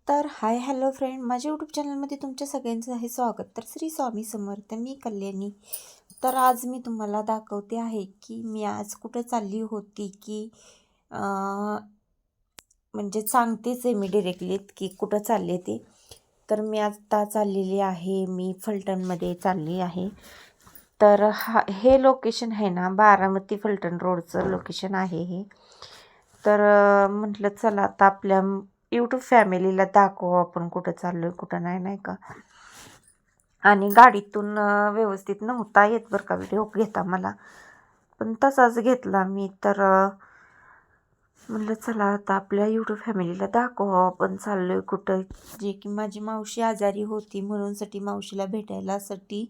तर hi hello friend, माझ्या YouTube चॅनलमध्ये तुमच्या सगळ्यांचं आहे स्वागत. तर श्री स्वामी समर्थ, मी कल्याणी. तर आज मी तुम्हाला दाखवते आहे की मी आज कुठं चालली होती की म्हणजे सांगतेच आहे मी डिरेक्टली की कुठं चालले ते. तर मी आता चाललेली आहे, मी फलटणमध्ये चालली आहे. तर हे लोकेशन आहे ना, बारामती फलटण रोडचं लोकेशन आहे हे. तर म्हटलं चला आता आपल्या यूट्यूब फॅमिलीला दाखवू आपण कुठं चाललोय कुठं नाही, नाही का. आणि गाडीतून व्यवस्थित नव्हता येत बरं का व्हिडिओ घेता मला, पण तसाच घेतला मी. तर म्हटलं चला आता आपल्या यूट्यूब फॅमिलीला दाखवू आपण चाललोय कुठं. जे की माझी मावशी आजारी होती म्हणूनसाठी मावशीला भेटायलासाठी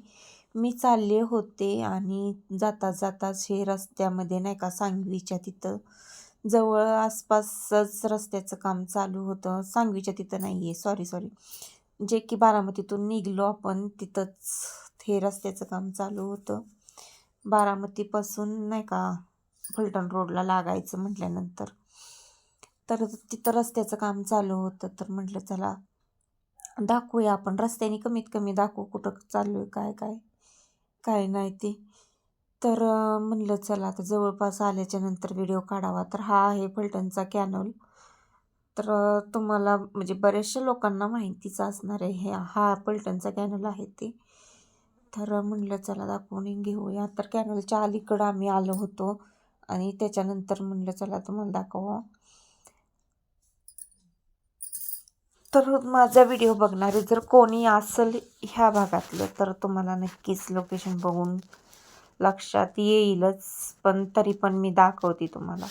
मी चालले होते. आणि जाता जाताच हे रस्त्यामध्ये नाही का, सांगवीच्या तिथं जवळ आसपासच रस्त्याचं काम चालू होतं. सांगवीच्या तिथं नाही आहे, सॉरी, जे की बारामतीतून निघलो आपण तिथंच हे रस्त्याचं काम चालू होतं. बारामतीपासून नाही का फलटण रोडला लागायचं म्हटल्यानंतर तर तिथं रस्त्याचं काम चालू होतं. तर म्हटलं चला दाखवूया आपण रस्त्याने, कमीत कमी दाखवू कुठं चाललोय काय काय काय नाही ते. तर म्हणलं चला आता जवळपास आल्याच्या नंतर व्हिडिओ काढावा. तर हा आहे फलटणचा कॅनल. तर तुम्हाला म्हणजे बऱ्याचशा लोकांना माहितीच असणार आहे, हा फलटणचा कॅनल आहे ते. तर म्हणलं चला दाखवून घेऊया. तर कॅनलच्या अलीकडं आम्ही आलो होतो आणि त्याच्यानंतर म्हणलं चला तुम्हाला दाखवा. तर माझा व्हिडिओ बघणारे जर कोणी असेल ह्या भागातलं तर तुम्हाला नक्कीच लोकेशन बघून लक्षात येईलच, पण तरी पण मी दाखवते तुम्हाला.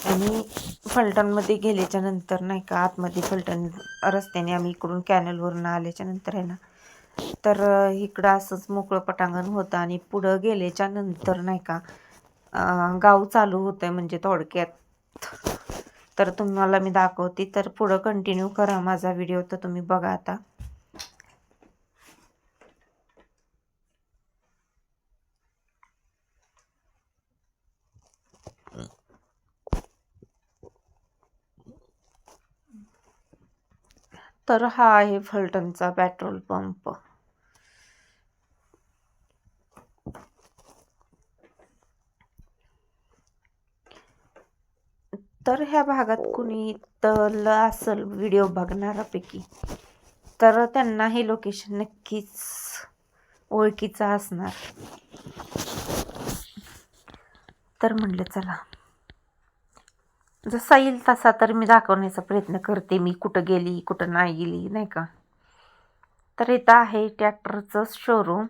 आणि फलटणमध्ये गेल्याच्या नंतर नाही का, आतमध्ये फलटण रस्त्याने आम्ही इकडून कॅनलवरून आल्याच्या नंतर आहे ना, तर इकडं असंच मोकळं पटांगण होतं. आणि पुढं गेल्याच्या नंतर नाही का गाव चालू होतं आहे म्हणजे थोडक्यात. तर तुम्हाला मी दाखवते, तर पुढं कंटिन्यू करा माझा व्हिडिओ. तर तुम्ही बघा आता. तर हा आहे फलटणचा पेट्रोल पंप. तर ह्या भागात कुणी तर असेल व्हिडिओ बघणाऱ्यापैकी तर त्यांना हे लोकेशन नक्कीच ओळखीचं असणार. तर म्हणलं चला जसा येईल तसा तर मी दाखवण्याचा प्रयत्न करते, मी कुठं गेली कुठं नाही गेली नाही का. तर इथं आहे ट्रॅक्टरचं शोरूम.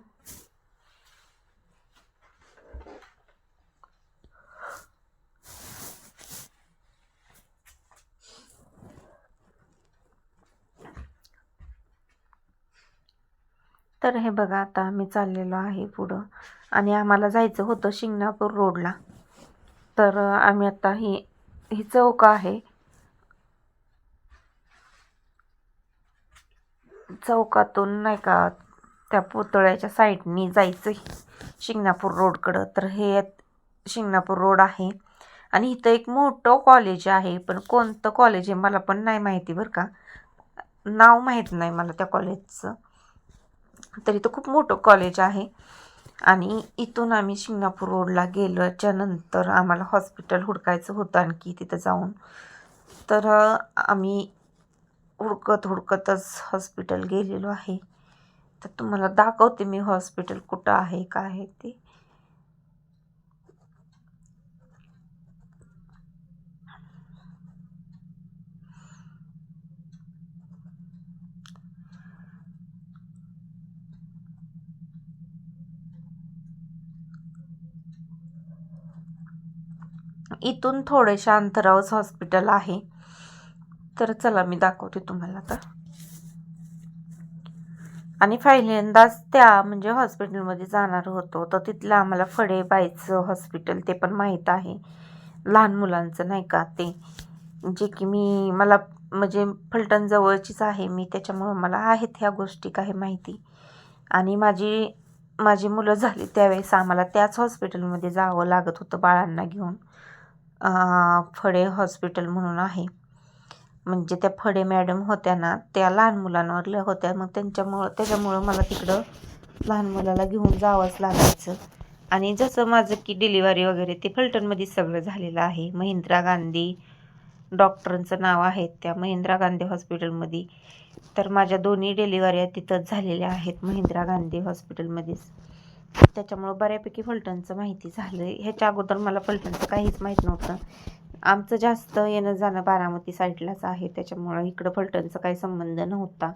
तर हे बघा आता आम्ही चाललेलो आहे पुढं, आणि आम्हाला जायचं होतं शिंगणापूर रोडला. तर आम्ही आता ही चौक आहे, चौकातून नाही का त्या पुतळ्याच्या साईडनी जायचं शिंगणापूर रोडकडं. तर हे शिंगणापूर रोड आहे. आणि इथं एक मोठं कॉलेज आहे, पण कोणतं कॉलेज आहे मला पण नाही माहिती बरं का, नाव माहीत नाही मला त्या कॉलेजचं. तर इथं खूप मोठं कॉलेज आहे. आणि इथून आम्ही शिंगणापूर रोडला गेल्याच्या नंतर आम्हाला हॉस्पिटल हुडकायचं होतं आणखी तिथं जाऊन. तर आम्ही हुडकतच हॉस्पिटल गेलेलो आहे. तर तुम्हाला दाखवते मी हॉस्पिटल कुठं आहे काय आहे ते. इथून थोड्याशा अंतरावरच हॉस्पिटल आहे. तर चला मी दाखवते तुम्हाला. तर आणि पहिल्यांदाच त्या म्हणजे हॉस्पिटलमध्ये जाणार होतो, तर तिथलं आम्हाला फडेबाईचं हॉस्पिटल ते पण माहीत आहे, लहान मुलांचं नाही का ते. जे की मला म्हणजे फलटण जवळचीच आहे मी, त्याच्यामुळं मला आहेत ह्या गोष्टी काही माहिती. आणि माझी मुलं झाली त्यावेळेस आम्हाला त्याच हॉस्पिटलमध्ये जावं लागत होतं बाळांना घेऊन. फडे हॉस्पिटल म्हणून आहे. म्हणजे त्या फडे मॅडम होत्या ना, त्या लहान मुलांवरल्या होत्या. मग त्याच्यामुळं मला तिकडं लहान मुलाला घेऊन जावंच लागायचं. आणि जसं माझं की डिलिव्हरी वगैरे ते फलटणमध्येच सगळं झालेलं आहे. महिंद्रा गांधी डॉक्टरांचं नाव आहे त्या महिंद्रा गांधी हॉस्पिटलमध्ये. तर माझ्या दोन्ही डिलिव्हऱ्या तिथंच झालेल्या आहेत महिंद्रा गांधी हॉस्पिटलमध्येच. त्याच्यामुळं बऱ्यापैकी फलटणचं माहिती झालं. ह्याच्या अगोदर मला फलटणचं काहीच माहीत नव्हतं. आमचं जास्त येणं जाणं बारामती साईडलाच आहे, त्याच्यामुळं इकडं फलटणचा काही संबंध नव्हता.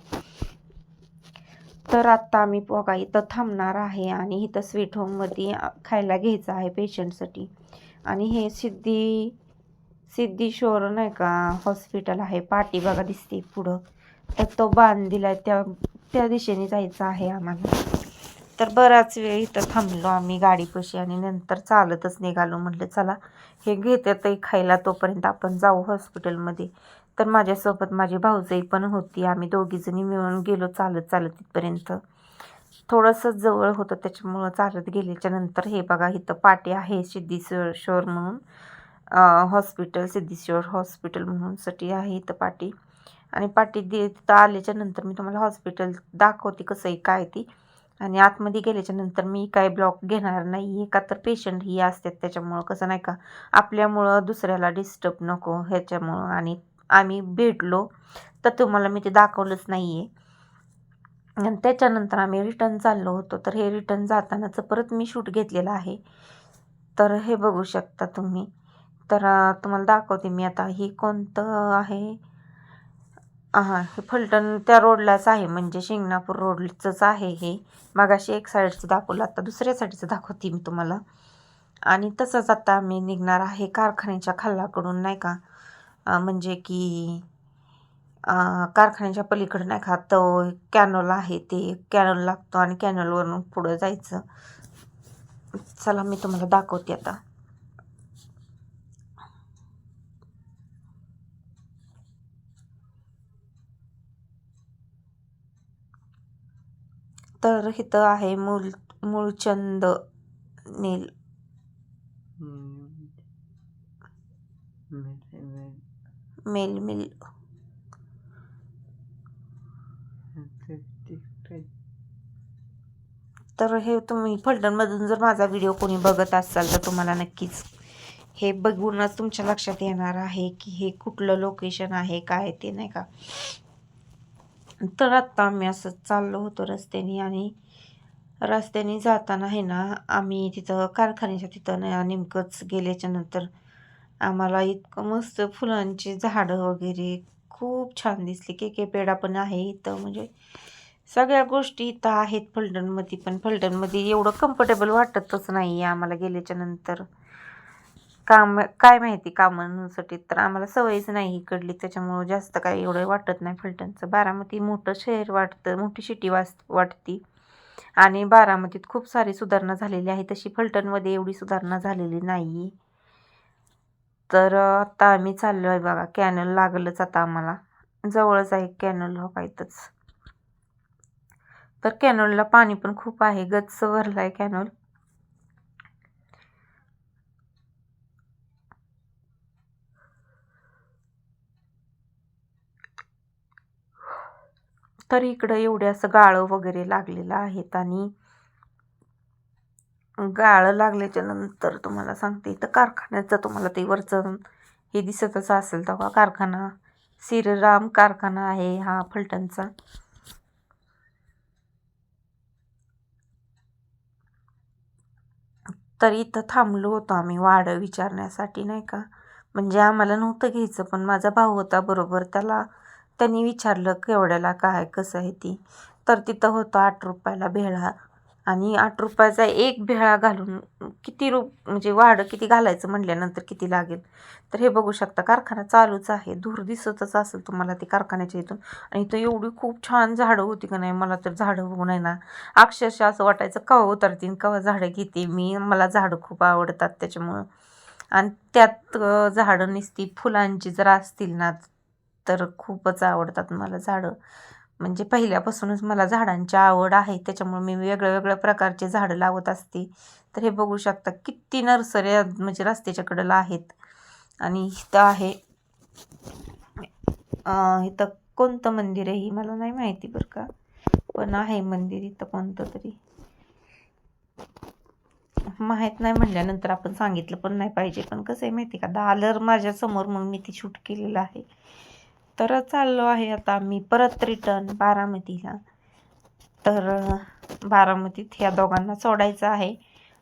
तर आत्ता आम्ही बघा इथं थांबणार आहे आणि इथं स्वीट होममध्ये खायला घ्यायचं आहे पेशंटसाठी. आणि हे सिद्धीश्वर नाही का हॉस्पिटल आहे, पाटी बघा दिसते पुढं, तर तो बांध दिलाय त्या दिशेने जायचं आहे आम्हाला. तर बराच वेळ इथं थांबलो आम्ही गाडीपाशी आणि नंतर चालतच निघालो. म्हटलं चला हे घेतात खायला, तोपर्यंत आपण जाऊ हॉस्पिटलमध्ये. तर माझ्यासोबत माझी भाऊजाई पण होती. आम्ही दोघीजणी मिळून गेलो चालत तिथपर्यंत. थोडंसं जवळ होतं त्याच्यामुळं चालत गेल्याच्या नंतर हे बघा इथं पाटी आहे सिद्धेश्वर म्हणून हॉस्पिटल, सिद्धेश्वर हॉस्पिटल म्हणून साठी आहे इथं पाटी. आणि पाटी तिथं आल्याच्या नंतर मी तुम्हाला हॉस्पिटल दाखवते कसं आहे काय ती. आणि आतमध्ये गेल्याच्या नंतर मी काय ब्लॉग घेणार नाही आहे, का तर पेशंट ही असतात त्याच्यामुळं कसं नाही का आपल्यामुळं दुसऱ्याला डिस्टर्ब नको ह्याच्यामुळं. आणि आम्ही भेटलो तर तुम्हाला मी ते दाखवलंच नाही आहे. आणि त्याच्यानंतर आम्ही रिटर्न चाललो होतो. तर हे रिटर्न जातानाचं परत मी शूट घेतलेलं आहे. तर हे बघू शकता तुम्ही. तर तुम्हाला दाखवते मी आता. ही कोणतं आहे, हे फलटण त्या रोडलाच आहे, म्हणजे शिंगणापूर रोडचंच आहे हे. मगाशी एक साईडचं दाखवलं, आता दुसऱ्या साईडचं दाखवते मी तुम्हाला. आणि तसंच आता आम्ही निघणार आहे कारखान्याच्या खाल्लाकडून नाही का, म्हणजे की कारखान्याच्या पलीकडे नाही का तो कॅनल आहे, ते कॅनल लागतो आणि कॅनलवरून पुढं जायचं. चला मी तुम्हाला दाखवते आता. तर इथं आहे मूळचंद नील मिल. तर हे तुम्ही फलटणमधून जर माझा व्हिडिओ कोणी बघत असाल तर तुम्हाला नक्कीच हे बघूनच तुमच्या लक्षात येणार आहे की हे कुठलं लोकेशन आहे काय ते नाही का. तर आत्ता आम्ही असं चाललो होतो रस्त्याने. आणि रस्त्याने जाताना आहे ना आम्ही तिथं कारखान्याच्या तिथं नेमकंच गेल्याच्या नंतर आम्हाला इतकं मस्त फुलांची झाडं वगैरे खूप छान दिसली. के पेढा पण आहे इथं, म्हणजे सगळ्या गोष्टी इथं आहेत फलटणमध्ये. पण फलटणमध्ये एवढं कम्फर्टेबल वाटतच नाही आहे आम्हाला गेल्याच्या नंतर. काय माहिती कामांसाठी तर आम्हाला सवयच नाही इकडली, त्याच्यामुळं जास्त काही एवढं वाटत नाही फलटणचं. बारामती मोठं शहर वाटतं, मोठी सिटी वाटती. आणि बारामतीत खूप सारी सुधारणा झालेली आहे, तशी फलटणमध्ये एवढी सुधारणा झालेली नाही. तर आता आम्ही चाललो आहे बघा, कॅनल लागलंच आता आम्हाला, जवळच आहे कॅनल हो काहीतच. तर कॅनलला पाणी पण खूप आहे, गच्च भरलाय कॅनल. तर इकडं एवढे असं गाळं वगैरे लागलेलं आहेत. आणि गाळं लागल्याच्या नंतर तुम्हाला सांगते इथं कारखान्याचं, तुम्हाला ते वरचं हे दिसतच असेल तेव्हा कारखाना श्रीराम कारखाना आहे हा फलटणचा. तर इथं थांबलो होतो आम्ही वाढं विचारण्यासाठी नाही का. म्हणजे आम्हाला नव्हतं घ्यायचं, पण माझा भाऊ होता बरोबर, त्यांनी विचारलं केवढ्याला काय कसं आहे ती. तर तिथं होतं 8 रुपयाला भेळा. आणि 8 रुपयाचा एक भेळा घालून किती म्हणजे वाढं किती घालायचं म्हटल्यानंतर किती लागेल. तर हे बघू शकता कारखाना चालूच आहे, दूर दिसतच असेल तुम्हाला ते कारखान्याच्या इथून. आणि इथं एवढी खूप छान झाडं होती का नाही, मला तर झाडं बघून आहे ना अक्षरशः असं वाटायचं केव्हा उतरतील केव्हा झाडं घेते मी. मला झाडं खूप आवडतात त्याच्यामुळं. आणि त्यात झाडं नुसती फुलांची जर असतील ना तर खूपच आवडतात मला झाडं. म्हणजे पहिल्यापासूनच मला झाडांची आवड आहे, त्याच्यामुळे मी वेगळ्या प्रकारचे झाडं लावत असते. तर हे बघू शकता किती नर्सऱ्या म्हणजे रस्त्याच्या कडेला आहेत. आणि इथं आहे इथं कोणतं मंदिर आहे ही मला नाही माहिती बरं का, पण आहे मंदिर इथं कोणतं तरी. माहीत नाही म्हणल्यानंतर आपण सांगितलं पण नाही पाहिजे, पण कसं आहे माहिती का, डॉलर माझ्यासमोर मग मी ती शूट केलेलं आहे. तर चाललो आहे आता मी परत रिटर्न बारामतीला. तर बारामतीत ह्या दोघांना सोडायचं आहे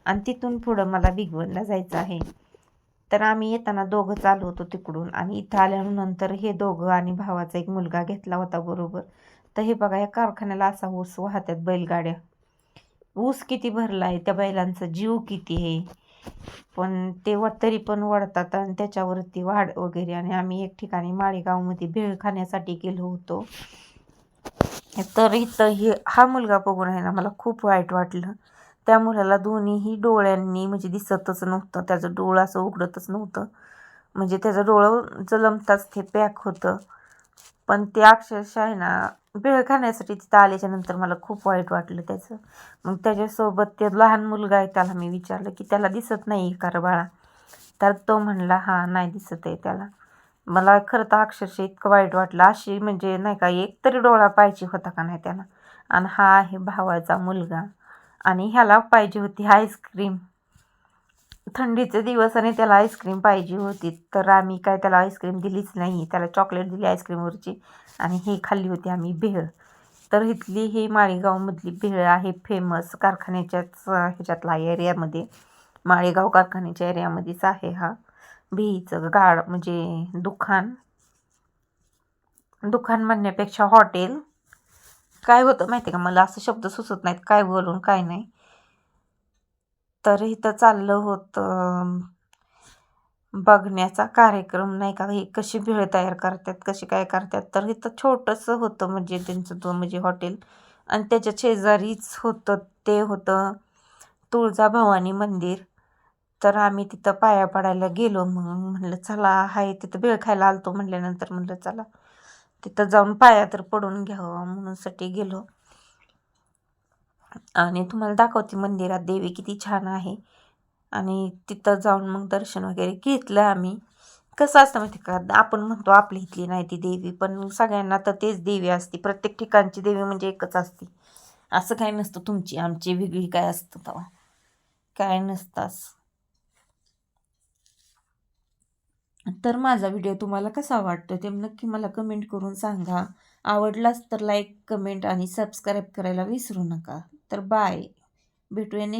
आणि तिथून पुढं मला भिगवणला जायचं आहे. तर आम्ही येताना दोघं चालू होतो तिकडून, आणि इथं आल्यानंतर हे दोघं आणि भावाचा एक मुलगा घेतला होता बरोबर. तर हे बघा, या कारखान्याला असा ऊस वाहत्यात बैलगाड्या. ऊस किती भरला आहे, त्या बैलांचा जीव किती आहे, पण ते तरी पण वळतात आणि त्याच्यावरती वाढ वगैरे. आणि आम्ही एक ठिकाणी माळेगावमध्ये भेळ खाण्यासाठी गेलो होतो. तर इथं हा मुलगा बघून आहे ना मला खूप वाईट वाटलं. त्या मुलाला दोन्हीही डोळ्यांनी म्हणजे दिसतच नव्हतं, त्याचं डोळं असं उघडतच नव्हतं, म्हणजे त्याचं डोळं जलमताच ते पॅक होतं. पण ते अक्षरशः आहे ना, भेळ खाण्यासाठी तिथं आल्याच्या नंतर मला खूप वाईट वाटलं त्याचं. मग त्याच्यासोबत ते लहान मुलगा आहे, त्याला मी विचारलं की त्याला दिसत नाही का रे बाळा, तर तो म्हणला हां नाही दिसत आहे त्याला. मला खरं तर अक्षरशः इतकं वाईट वाटलं, अशी म्हणजे नाही का एक तरी डोळा पाहिजे होता का नाही त्याला. आणि हा आहे भावाचा मुलगा, आणि ह्याला पाहिजे होती आईस्क्रीम, थंडीचे दिवस आणि त्याला आईस्क्रीम पाहिजे होती. तर आम्ही काय त्याला आईस्क्रीम दिलीच नाही, त्याला चॉकलेट दिली आईस्क्रीमवरची, आणि ही खाल्ली होती आम्ही भेळ. तर इथली ही माळेगावमधली भेळ आहे फेमस, कारखान्याच्याच ह्याच्यातला एरियामध्ये, माळेगाव कारखान्याच्या एरियामध्येच आहे हा भेळीचं गाड, म्हणजे दुकान म्हणण्यापेक्षा हॉटेल. काय होतं माहिती का, मला असं शब्द सुचत नाहीत काय बोलून काय नाही. तर इथं चाललं होतं बघण्याचा कार्यक्रम नाही का, हे कशी भेळ तयार करतात, कशी काय करतात. तर इथं छोटंसं होतं म्हणजे त्यांचं तो म्हणजे हॉटेल, आणि त्याच्या शेजारीच होतं ते होतं तुळजाभवानी मंदिर. तर आम्ही तिथं पाया पडायला गेलो. मग म्हणलं चला, हाय तिथं भेळ खायला आलतो म्हटल्यानंतर म्हणलं चला तिथं जाऊन पाया तर पडून घ्यावं म्हणूनसाठी गेलो. आणि तुम्हाला दाखवते मंदिरात देवी किती छान आहे. आणि तिथं जाऊन मग दर्शन वगैरे घेतलं आम्ही. कसं असतं माहिती का, आपण म्हणतो आपली इथली नाही ती देवी, पण सगळ्यांना तर तेच देवी असते, प्रत्येक ठिकाणची देवी म्हणजे एकच असते. असं काय नसतं तुमची आमची वेगळी काय असतं तेव्हा, काय नसताच. तर माझा व्हिडिओ तुम्हाला कसा वाटतो ते नक्की मला कमेंट करून सांगा. आवडलाच तर लाईक, कमेंट आणि सबस्क्राईब करायला विसरू नका. तर बाय, भेटूया नेक्स्ट